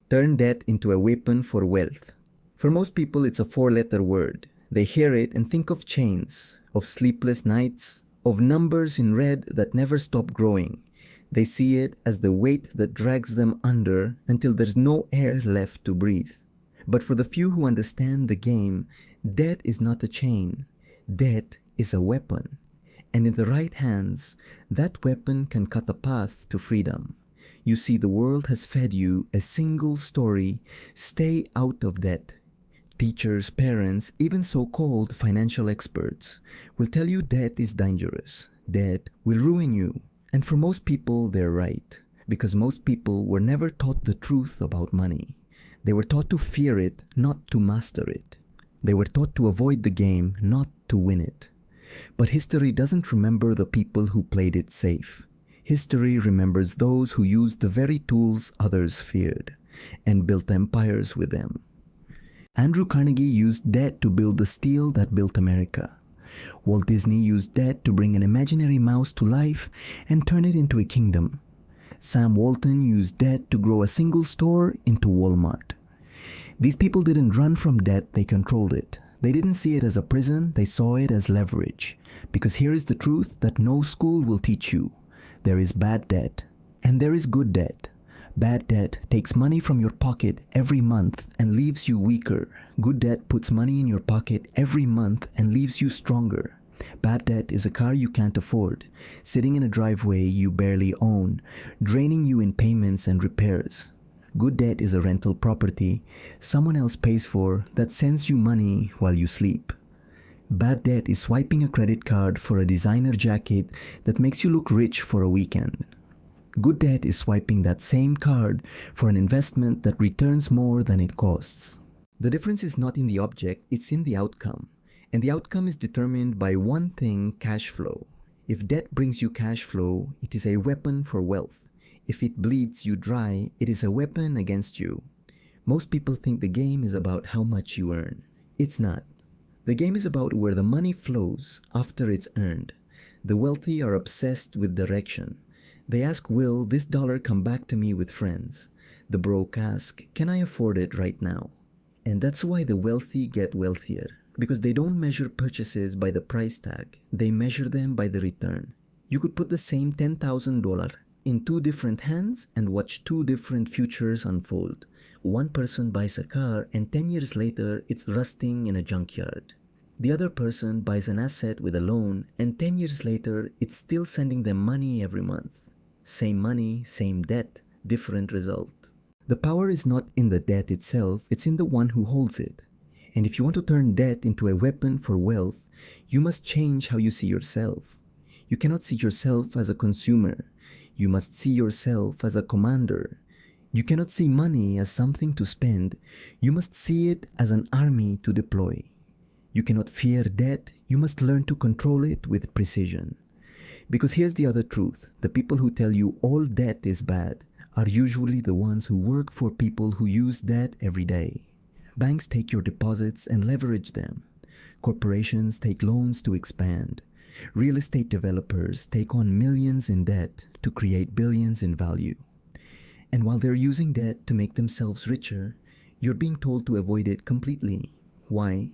Turn debt into a weapon for wealth. For most people, it's a four-letter word. They hear it and think of chains, of sleepless nights, of numbers in red that never stop growing. They see it as the weight that drags them under until there's no air left to breathe. But for the few who understand the game, debt is not a chain. Debt is a weapon. And in the right hands, that weapon can cut a path to freedom. You see, the world has fed you a single story: stay out of debt. Teachers, parents, even so-called financial experts will tell you debt is dangerous. Debt will ruin you. And for most people, they're right, because most people were never taught the truth about money. They were taught to fear it, not to master it. They were taught to avoid the game, not to win it. But history doesn't remember the people who played it safe. History remembers those who used the very tools others feared and built empires with them. Andrew Carnegie used debt to build the steel that built America. Walt Disney used debt to bring an imaginary mouse to life and turn it into a kingdom. Sam Walton used debt to grow a single store into Walmart. These people didn't run from debt, they controlled it. They didn't see it as a prison, they saw it as leverage. Because here is the truth that no school will teach you. There is bad debt, and there is good debt. Bad debt takes money from your pocket every month and leaves you weaker. Good debt puts money in your pocket every month and leaves you stronger. Bad debt is a car you can't afford, sitting in a driveway you barely own, draining you in payments and repairs. Good debt is a rental property someone else pays for that sends you money while you sleep. Bad debt is swiping a credit card for a designer jacket that makes you look rich for a weekend. Good debt is swiping that same card for an investment that returns more than it costs. The difference is not in the object, it's in the outcome. And the outcome is determined by one thing: cash flow. If debt brings you cash flow, it is a weapon for wealth. If it bleeds you dry, it is a weapon against you. Most people think the game is about how much you earn. It's not. The game is about where the money flows after it's earned. The wealthy are obsessed with direction. They ask, will this dollar come back to me with friends? The broke ask, can I afford it right now? And that's why the wealthy get wealthier. Because they don't measure purchases by the price tag. They measure them by the return. You could put the same $10,000 in two different hands and watch two different futures unfold. One person buys a car and 10 years later it's rusting in a junkyard. The other person buys an asset with a loan and 10 years later it's still sending them money every month. Same money, same debt, different result. The power is not in the debt itself, it's in the one who holds it. And if you want to turn debt into a weapon for wealth, you must change how you see yourself. You cannot see yourself as a consumer. You must see yourself as a commander. You cannot see money as something to spend. You must see it as an army to deploy. You cannot fear debt. You must learn to control it with precision. Because here's the other truth. The people who tell you all debt is bad are usually the ones who work for people who use debt every day. Banks take your deposits and leverage them. Corporations take loans to expand. Real estate developers take on millions in debt to create billions in value. And while they're using debt to make themselves richer, you're being told to avoid it completely. Why?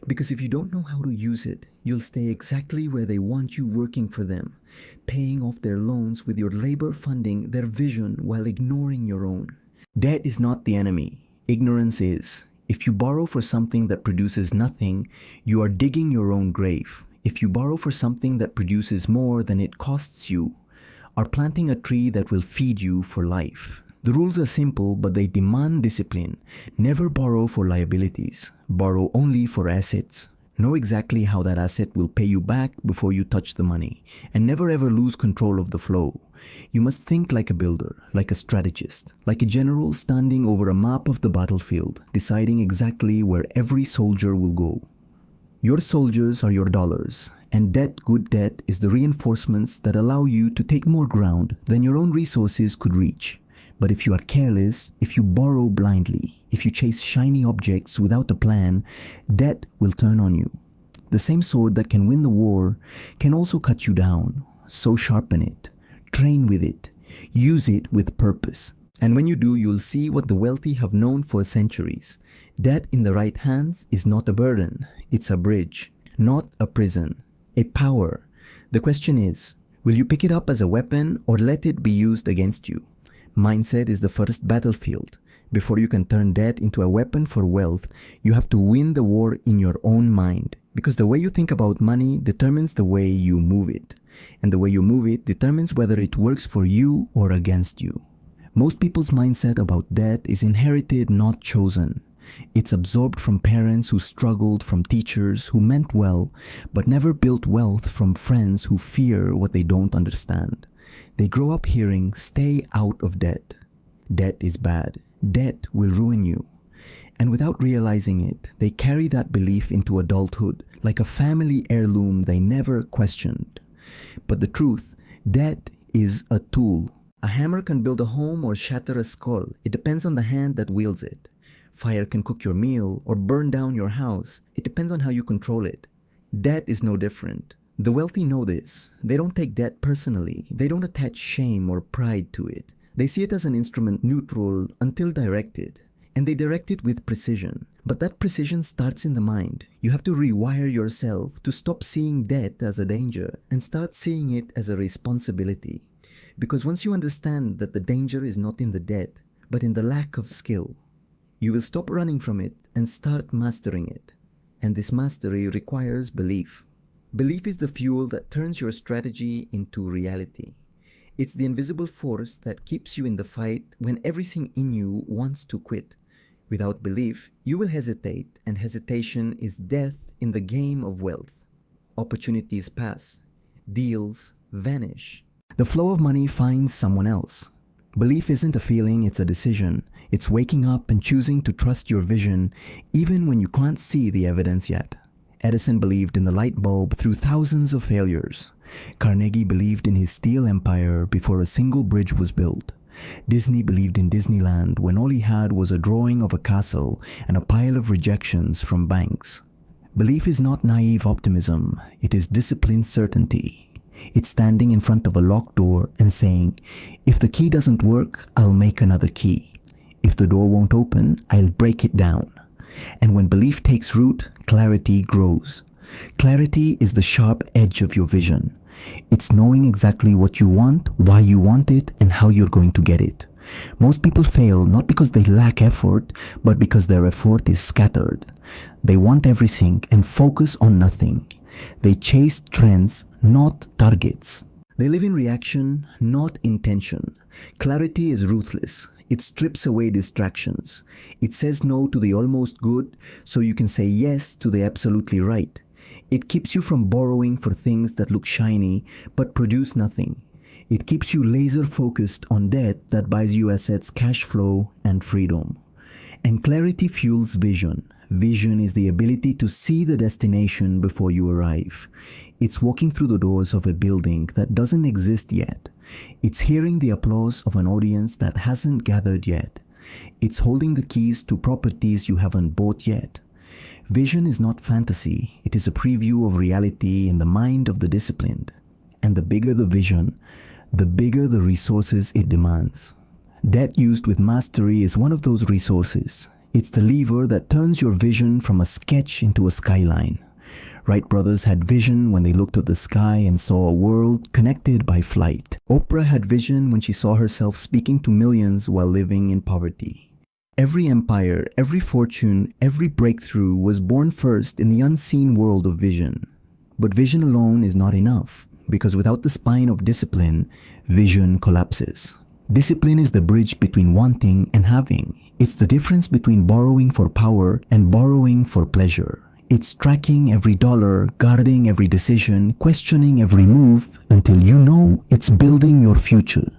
Because if you don't know how to use it, you'll stay exactly where they want you working for them, paying off their loans with your labor funding their vision while ignoring your own. Debt is not the enemy. Ignorance is. If you borrow for something that produces nothing, you are digging your own grave. If you borrow for something that produces more than it costs you, are planting a tree that will feed you for life. The rules are simple, but they demand discipline. Never borrow for liabilities. Borrow only for assets. Know exactly how that asset will pay you back before you touch the money, and never ever lose control of the flow. You must think like a builder, like a strategist, like a general standing over a map of the battlefield, deciding exactly where every soldier will go. Your soldiers are your dollars, and debt, good debt, is the reinforcements that allow you to take more ground than your own resources could reach. But if you are careless, if you borrow blindly, if you chase shiny objects without a plan, debt will turn on you. The same sword that can win the war can also cut you down, so sharpen it, train with it, use it with purpose. And when you do, you'll see what the wealthy have known for centuries. Debt in the right hands is not a burden, it's a bridge, not a prison, a power. The question is, will you pick it up as a weapon or let it be used against you? Mindset is the first battlefield. Before you can turn debt into a weapon for wealth, you have to win the war in your own mind. Because the way you think about money determines the way you move it. And the way you move it determines whether it works for you or against you. Most people's mindset about debt is inherited, not chosen. It's absorbed from parents who struggled, from teachers who meant well, but never built wealth, from friends who fear what they don't understand. They grow up hearing, stay out of debt. Debt is bad. Debt will ruin you. And without realizing it, they carry that belief into adulthood, like a family heirloom they never questioned. But the truth, debt is a tool. A hammer can build a home or shatter a skull. It depends on the hand that wields it. Fire can cook your meal or burn down your house. It depends on how you control it. Debt is no different. The wealthy know this. They don't take debt personally. They don't attach shame or pride to it. They see it as an instrument neutral until directed. And they direct it with precision. But that precision starts in the mind. You have to rewire yourself to stop seeing debt as a danger and start seeing it as a responsibility. Because once you understand that the danger is not in the debt, but in the lack of skill, you will stop running from it and start mastering it. And this mastery requires belief. Belief is the fuel that turns your strategy into reality. It's the invisible force that keeps you in the fight when everything in you wants to quit. Without belief, you will hesitate, and hesitation is death in the game of wealth. Opportunities pass. Deals vanish. The flow of money finds someone else. Belief isn't a feeling, it's a decision. It's waking up and choosing to trust your vision even when you can't see the evidence yet. Edison believed in the light bulb through thousands of failures. Carnegie believed in his steel empire before a single bridge was built. Disney believed in Disneyland when all he had was a drawing of a castle and a pile of rejections from banks. Belief is not naive optimism, it is disciplined certainty. It's standing in front of a locked door and saying, if the key doesn't work, I'll make another key. If the door won't open, I'll break it down. And when belief takes root, clarity grows. Clarity is the sharp edge of your vision. It's knowing exactly what you want, why you want it, and how you're going to get it. Most people fail not because they lack effort, but because their effort is scattered. They want everything and focus on nothing. They chase trends, not targets. They live in reaction, not intention. Clarity is ruthless. It strips away distractions. It says no to the almost good so you can say yes to the absolutely right. It keeps you from borrowing for things that look shiny but produce nothing. It keeps you laser focused on debt that buys you assets, cash flow, and freedom. And clarity fuels vision. Vision is the ability to see the destination before you arrive. It's walking through the doors of a building that doesn't exist yet. It's hearing the applause of an audience that hasn't gathered yet. It's holding the keys to properties you haven't bought yet. Vision is not fantasy. It is a preview of reality in the mind of the disciplined. And the bigger the vision, the bigger the resources it demands. Debt used with mastery is one of those resources. It's the lever that turns your vision from a sketch into a skyline. Wright brothers had vision when they looked at the sky and saw a world connected by flight. Oprah had vision when she saw herself speaking to millions while living in poverty. Every empire, every fortune, every breakthrough was born first in the unseen world of vision. But vision alone is not enough, because without the spine of discipline, vision collapses. Discipline is the bridge between wanting and having. It's the difference between borrowing for power and borrowing for pleasure. It's tracking every dollar, guarding every decision, questioning every move until you know it's building your future.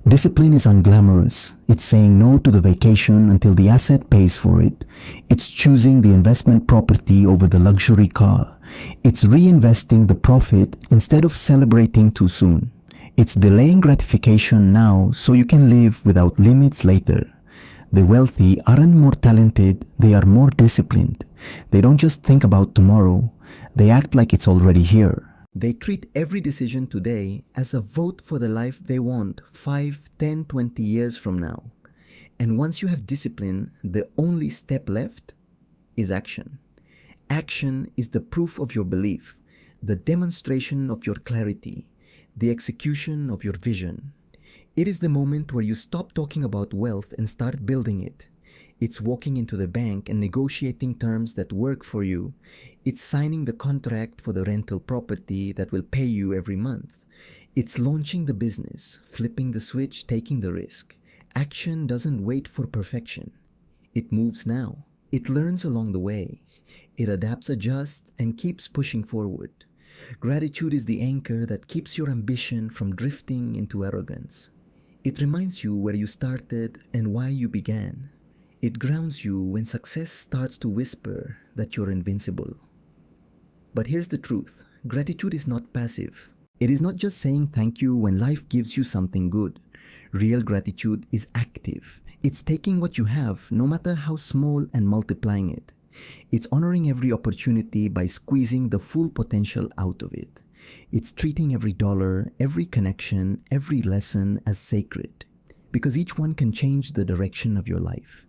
Discipline is unglamorous. It's saying no to the vacation until the asset pays for it. It's choosing the investment property over the luxury car. It's reinvesting the profit instead of celebrating too soon. It's delaying gratification now so you can live without limits later. The wealthy aren't more talented, they are more disciplined. They don't just think about tomorrow, they act like it's already here. They treat every decision today as a vote for the life they want 5, 10, 20 years from now. And once you have discipline, the only step left is action. Action is the proof of your belief, the demonstration of your clarity, the execution of your vision. It is the moment where you stop talking about wealth and start building it. It's walking into the bank and negotiating terms that work for you. It's signing the contract for the rental property that will pay you every month. It's launching the business, flipping the switch, taking the risk. Action doesn't wait for perfection. It moves now. It learns along the way. It adapts, adjusts, and keeps pushing forward. Gratitude is the anchor that keeps your ambition from drifting into arrogance. It reminds you where you started and why you began. It grounds you when success starts to whisper that you're invincible. But here's the truth. Gratitude is not passive. It is not just saying thank you when life gives you something good. Real gratitude is active. It's taking what you have, no matter how small, and multiplying it. It's honoring every opportunity by squeezing the full potential out of it. It's treating every dollar, every connection, every lesson as sacred, because each one can change the direction of your life.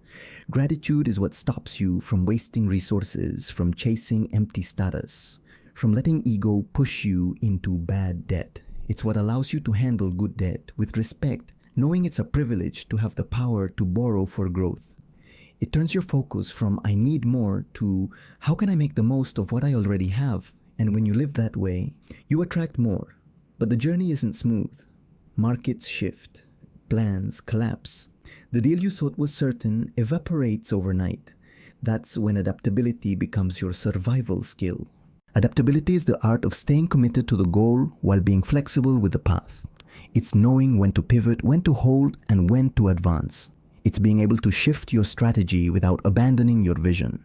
Gratitude is what stops you from wasting resources, from chasing empty status, from letting ego push you into bad debt. It's what allows you to handle good debt with respect, knowing it's a privilege to have the power to borrow for growth. It turns your focus from "I need more" to "How can I make the most of what I already have?" And when you live that way, you attract more. But the journey isn't smooth. Markets shift. Plans collapse. The deal you thought was certain evaporates overnight. That's when adaptability becomes your survival skill. Adaptability is the art of staying committed to the goal while being flexible with the path. It's knowing when to pivot, when to hold, and when to advance. It's being able to shift your strategy without abandoning your vision.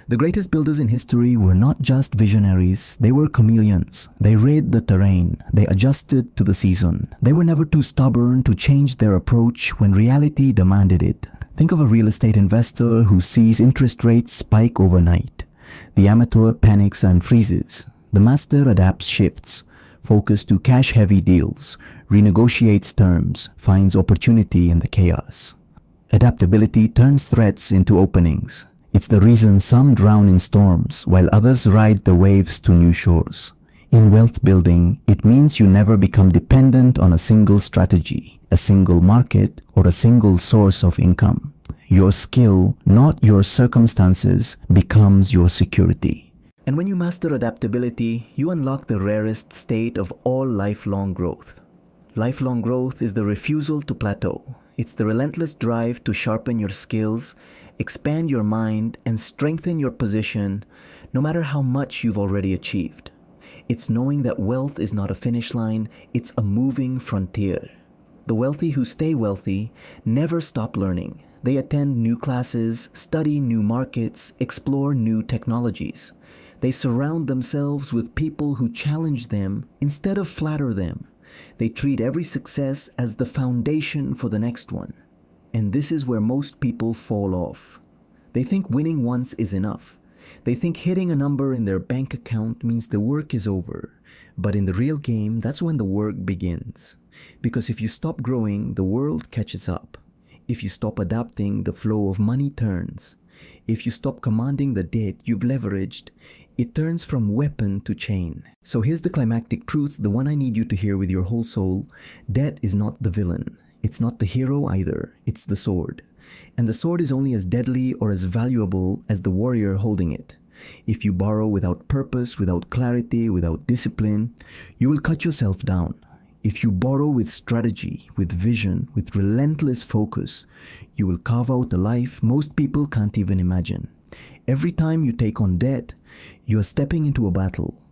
The greatest builders in history were not just visionaries, they were chameleons. They read the terrain, they adjusted to the season. They were never too stubborn to change their approach when reality demanded it. Think of a real estate investor who sees interest rates spike overnight. The amateur panics and freezes. The master adapts, shifts, focus to cash-heavy deals, renegotiates terms, finds opportunity in the chaos. Adaptability turns threats into openings. It's the reason some drown in storms while others ride the waves to new shores. In wealth building, it means you never become dependent on a single strategy, a single market, or a single source of income. Your skill, not your circumstances, becomes your security. And when you master adaptability, you unlock the rarest state of all lifelong growth. Lifelong growth is the refusal to plateau. It's the relentless drive to sharpen your skills, expand your mind, and strengthen your position, no matter how much you've already achieved. It's knowing that wealth is not a finish line, it's a moving frontier. The wealthy who stay wealthy never stop learning. They attend new classes, study new markets, explore new technologies. They surround themselves with people who challenge them instead of flatter them. They treat every success as the foundation for the next one. And this is where most people fall off. They think winning once is enough. They think hitting a number in their bank account means the work is over. But in the real game, that's when the work begins. Because if you stop growing, the world catches up. If you stop adapting, the flow of money turns. If you stop commanding the debt you've leveraged, it turns from weapon to chain. So here's the climactic truth, the one I need you to hear with your whole soul. Debt is not the villain. It's not the hero either. It's the sword. And the sword is only as deadly or as valuable as the warrior holding it. If you borrow without purpose, without clarity, without discipline, you will cut yourself down. If you borrow with strategy, with vision, with relentless focus, you will carve out a life most people can't even imagine. Every time you take on debt, you are stepping into a battle.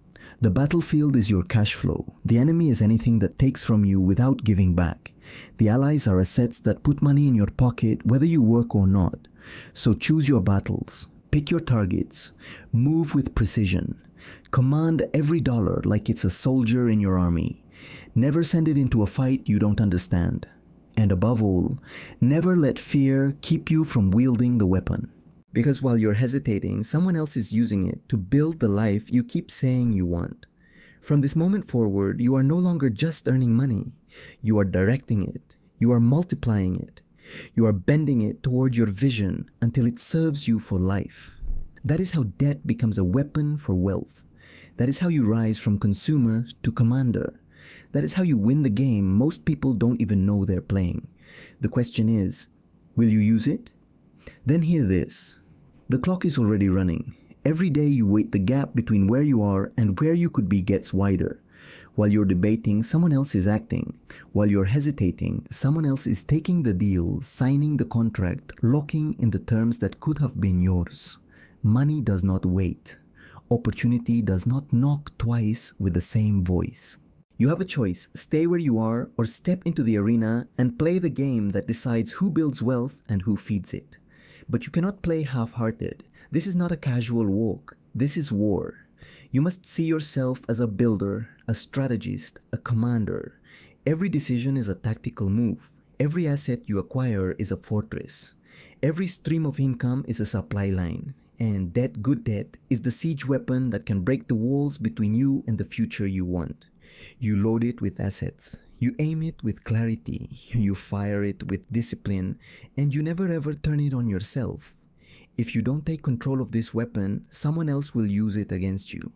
The battlefield is your cash flow. The enemy is anything that takes from you without giving back. The allies are assets that put money in your pocket whether you work or not. So choose your battles. Pick your targets. Move with precision. Command every dollar like it's a soldier in your army. Never send it into a fight you don't understand. And above all, never let fear keep you from wielding the weapon. Because while you're hesitating, someone else is using it to build the life you keep saying you want. From this moment forward, you are no longer just earning money. You are directing it. You are multiplying it. You are bending it toward your vision until it serves you for life. That is how debt becomes a weapon for wealth. That is how you rise from consumer to commander. That is how you win the game most people don't even know they're playing. The question is, will you use it? Then hear this. The clock is already running. Every day you wait, the gap between where you are and where you could be gets wider. While you're debating, someone else is acting. While you're hesitating, someone else is taking the deal, signing the contract, locking in the terms that could have been yours. Money does not wait. Opportunity does not knock twice with the same voice. You have a choice: stay where you are or step into the arena and play the game that decides who builds wealth and who feeds it. But you cannot play half-hearted. This is not a casual walk. This is war. You must see yourself as a builder, a strategist, a commander. Every decision is a tactical move. Every asset you acquire is a fortress. Every stream of income is a supply line. And debt, good debt, is the siege weapon that can break the walls between you and the future you want. You load it with assets. You aim it with clarity. You fire it with discipline. And you never ever turn it on yourself. If you don't take control of this weapon, someone else will use it against you.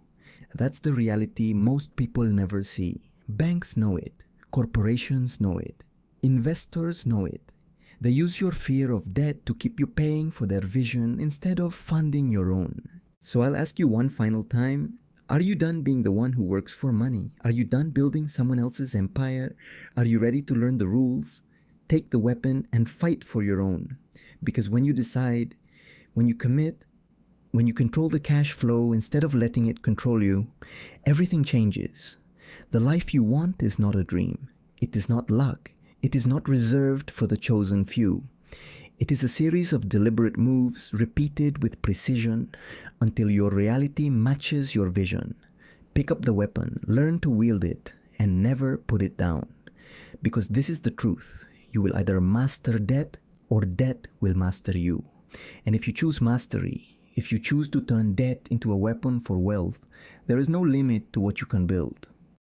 That's the reality most people never see. Banks know it. Corporations know it. Investors know it. They use your fear of debt to keep you paying for their vision instead of funding your own. So I'll ask you one final time. Are you done being the one who works for money? Are you done building someone else's empire? Are you ready to learn the rules? Take the weapon and fight for your own. Because when you decide, when you commit, when you control the cash flow instead of letting it control you, everything changes. The life you want is not a dream. It is not luck. It is not reserved for the chosen few. It is a series of deliberate moves repeated with precision until your reality matches your vision. Pick up the weapon, learn to wield it, and never put it down. Because this is the truth. You will either master debt or debt will master you. And if you choose mastery, if you choose to turn debt into a weapon for wealth, there is no limit to what you can build.